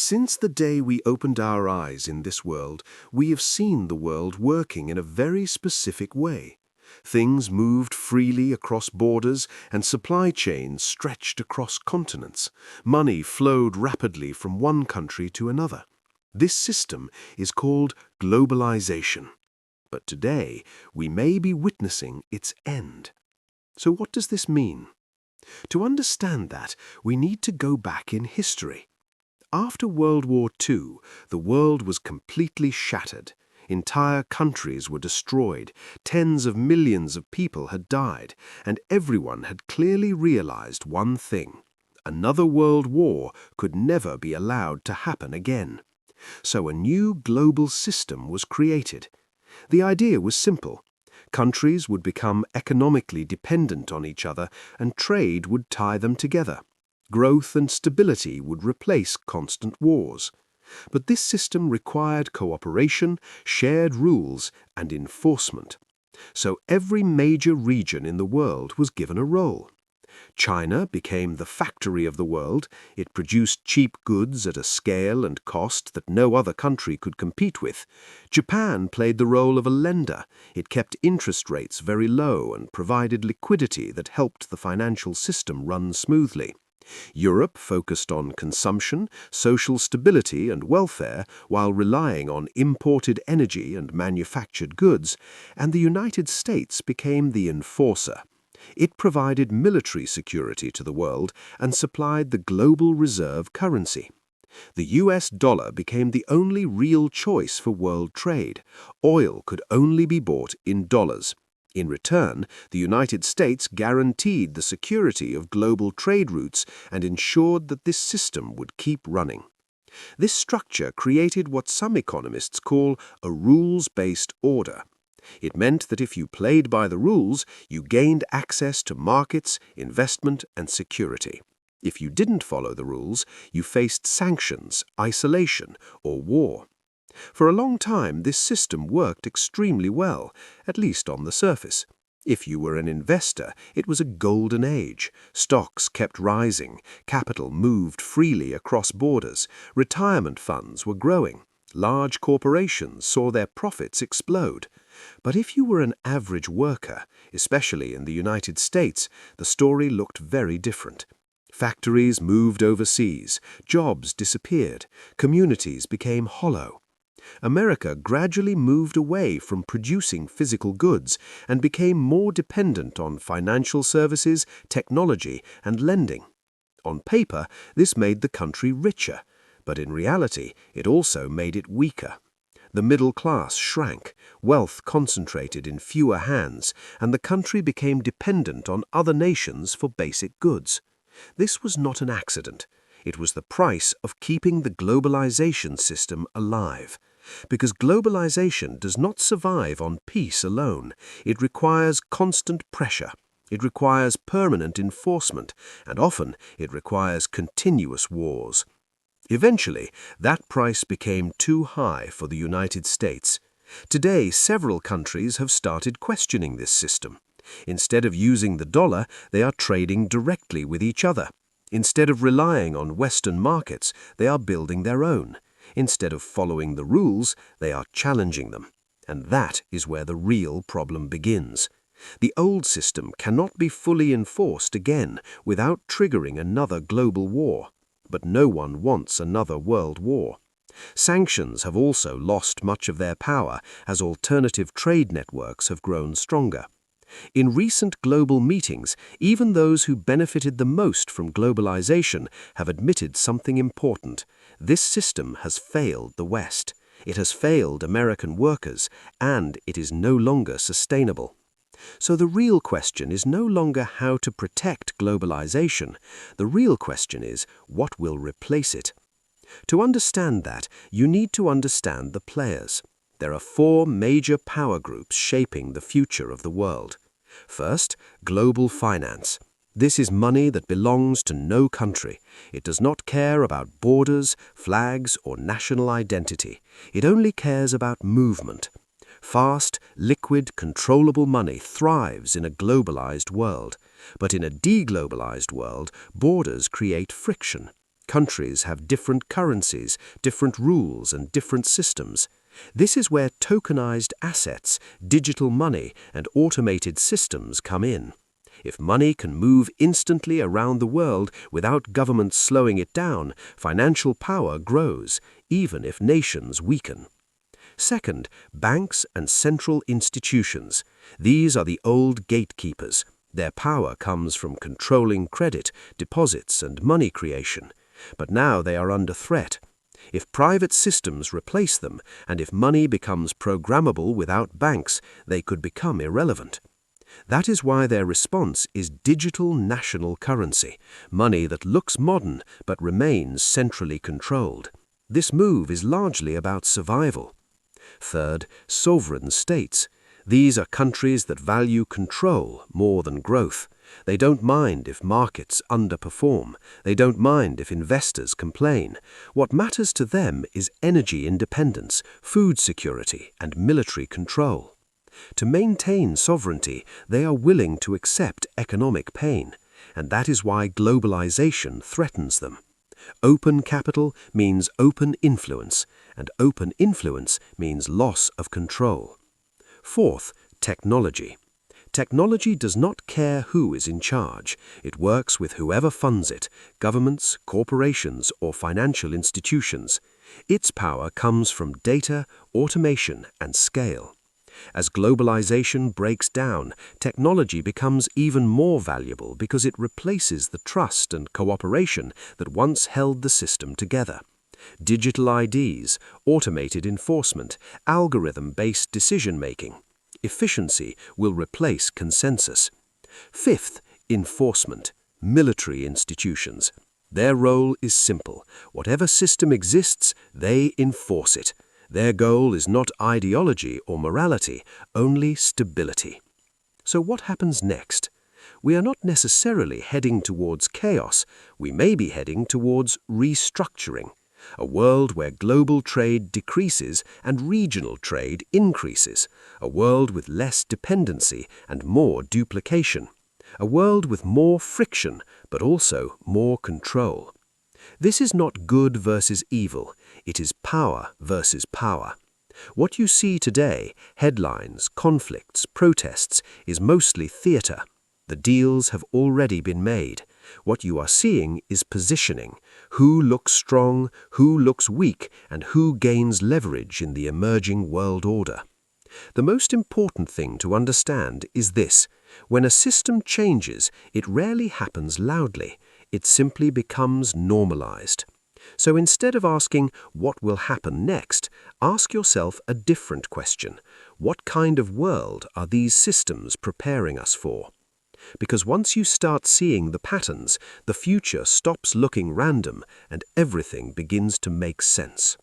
Since the day we opened our eyes in this world, we have seen the world working in a very specific way. Things moved freely across borders and supply chains stretched across continents. Money flowed rapidly from one country to another. This system is called globalization. But today, we may be witnessing its end. So what does this mean? To understand that, we need to go back in history. After World War II, the world was completely shattered. Entire countries were destroyed, tens of millions of people had died, and everyone had clearly realized one thing: another world war could never be allowed to happen again. So a new global system was created. The idea was simple. Countries would become economically dependent on each other, and trade would tie them together. Growth and stability would replace constant wars. But this system required cooperation, shared rules, and enforcement. So every major region in the world was given a role. China became the factory of the world. It produced cheap goods at a scale and cost that no other country could compete with. Japan played the role of a lender. It kept interest rates very low and provided liquidity that helped the financial system run smoothly. Europe focused on consumption, social stability, and welfare while relying on imported energy and manufactured goods, and the United States became the enforcer. It provided military security to the world and supplied the global reserve currency. The US dollar became the only real choice for world trade. Oil could only be bought in dollars. In return, the United States guaranteed the security of global trade routes and ensured that this system would keep running. This structure created what some economists call a rules-based order. It meant that if you played by the rules, you gained access to markets, investment, and security. If you didn't follow the rules, you faced sanctions, isolation, or war. For a long time, this system worked extremely well, at least on the surface. If you were an investor, it was a golden age. Stocks kept rising, capital moved freely across borders, retirement funds were growing, large corporations saw their profits explode. But if you were an average worker, especially in the United States, the story looked very different. Factories moved overseas, jobs disappeared, communities became hollow. America gradually moved away from producing physical goods and became more dependent on financial services, technology, and lending. On paper, this made the country richer, but in reality, it also made it weaker. The middle class shrank, wealth concentrated in fewer hands, and the country became dependent on other nations for basic goods. This was not an accident. It was the price of keeping the globalization system alive. Because globalization does not survive on peace alone. It requires constant pressure. It requires permanent enforcement, and often it requires continuous wars. Eventually, that price became too high for the United States. Today, several countries have started questioning this system. Instead of using the dollar, they are trading directly with each other. Instead of relying on Western markets, they are building their own. Instead of following the rules, they are challenging them. And that is where the real problem begins. The old system cannot be fully enforced again without triggering another global war. But no one wants another world war. Sanctions have also lost much of their power as alternative trade networks have grown stronger. In recent global meetings, even those who benefited the most from globalization have admitted something important. This system has failed the West. It has failed American workers, and it is no longer sustainable. So the real question is no longer how to protect globalization. The real question is what will replace it. To understand that, you need to understand the players. There are four major power groups shaping the future of the world. First, global finance. This is money that belongs to no country. It does not care about borders, flags, or national identity. It only cares about movement. Fast, liquid, controllable money thrives in a globalized world. But in a deglobalized world, borders create friction. Countries have different currencies, different rules, and different systems. This is where tokenized assets, digital money, and automated systems come in. If money can move instantly around the world without governments slowing it down, financial power grows, even if nations weaken. Second, banks and central institutions. These are the old gatekeepers. Their power comes from controlling credit, deposits, and money creation. But now they are under threat. If private systems replace them, and if money becomes programmable without banks, they could become irrelevant. That is why their response is digital national currency, money that looks modern but remains centrally controlled. This move is largely about survival. Third, sovereign states. These are countries that value control more than growth. They don't mind if markets underperform. They don't mind if investors complain. What matters to them is energy independence, food security, and military control. To maintain sovereignty, they are willing to accept economic pain, and that is why globalization threatens them. Open capital means open influence, and open influence means loss of control. Fourth, technology. Technology does not care who is in charge. It works with whoever funds it, governments, corporations, or financial institutions. Its power comes from data, automation, and scale. As globalization breaks down, technology becomes even more valuable because it replaces the trust and cooperation that once held the system together. Digital IDs, automated enforcement, algorithm-based decision-making. Efficiency will replace consensus. Fifth, enforcement. Military institutions. Their role is simple. Whatever system exists, they enforce it. Their goal is not ideology or morality, only stability. So what happens next? We are not necessarily heading towards chaos. We may be heading towards restructuring. A world where global trade decreases and regional trade increases. A world with less dependency and more duplication. A world with more friction, but also more control. This is not good versus evil. It is power versus power. What you see today, headlines, conflicts, protests, is mostly theater. The deals have already been made. What you are seeing is positioning. Who looks strong, who looks weak, and who gains leverage in the emerging world order. The most important thing to understand is this. When a system changes, it rarely happens loudly. It simply becomes normalized. So instead of asking what will happen next, ask yourself a different question. What kind of world are these systems preparing us for? Because once you start seeing the patterns, the future stops looking random and everything begins to make sense.